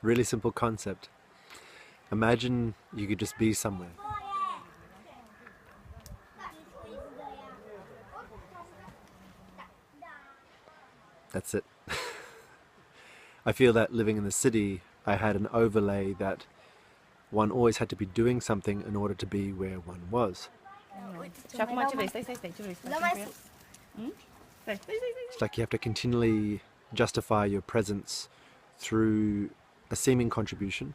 Really simple concept. Imagine you could just be somewhere. That's it. I feel that living in the city, I had an overlay that one always had to be doing something in order to be where one was. Și acum ce vrei? Stai, ce vrei să faci cu el? Stai. It's like you have to continually justify your presence through a seeming contribution.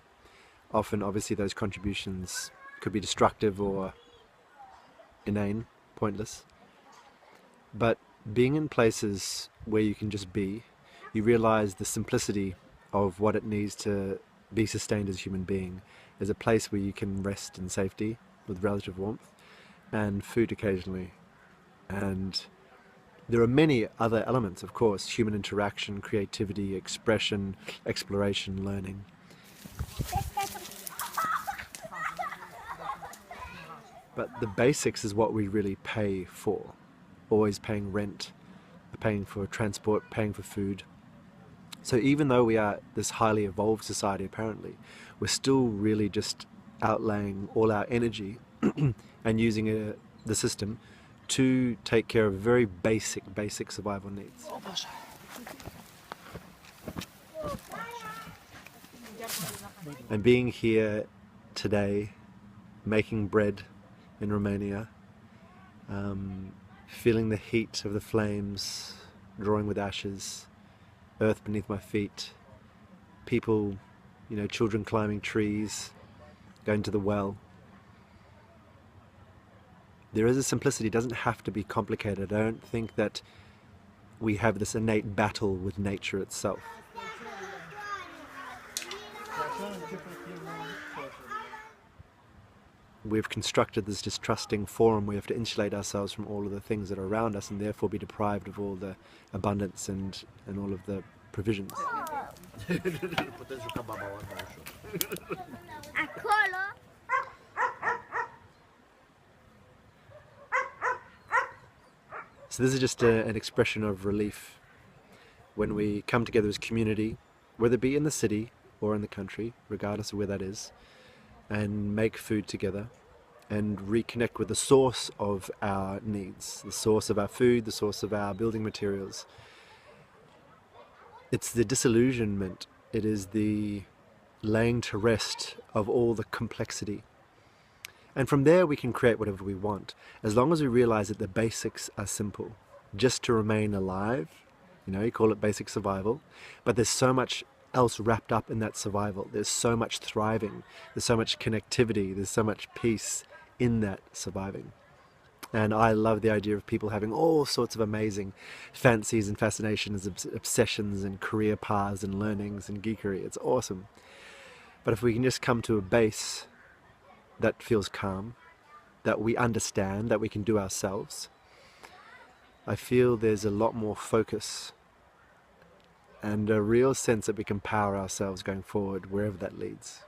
Often, obviously, those contributions could be destructive or inane, pointless. But being in places where you can just be, you realize the simplicity of what it needs to be sustained as a human being. There's a place where you can rest in safety with relative warmth and food occasionally. And there are many other elements, of course: human interaction, creativity, expression, exploration, learning. But the basics is what we really pay for. Always paying rent, paying for transport, paying for food. So even though we are this highly evolved society apparently, we're still really just outlaying all our energy and using the system to take care of very basic survival needs. And being here today, making bread in Romania, feeling the heat of the flames, drawing with ashes, earth beneath my feet, people, children climbing trees, going to the well. There is a simplicity. It doesn't have to be complicated. I don't think that we have this innate battle with nature itself. We've constructed this distrusting forum. We have to insulate ourselves from all of the things that are around us and therefore be deprived of all the abundance and all of the provisions. So this is just an expression of relief when we come together as community, whether it be in the city or in the country, regardless of where that is, and make food together and reconnect with the source of our needs, the source of our food, the source of our building materials. It's the disillusionment, it is the laying to rest of all the complexity. And from there we can create whatever we want, as long as we realize that the basics are simple. Just to remain alive, you call it basic survival, but there's so much else wrapped up in that survival. There's so much thriving, there's so much connectivity, there's so much peace in that surviving. And I love the idea of people having all sorts of amazing fancies and fascinations, obsessions and career paths and learnings and geekery. It's awesome. But if we can just come to a base that feels calm, that we understand, that we can do ourselves, I feel there's a lot more focus and a real sense that we can power ourselves going forward wherever that leads.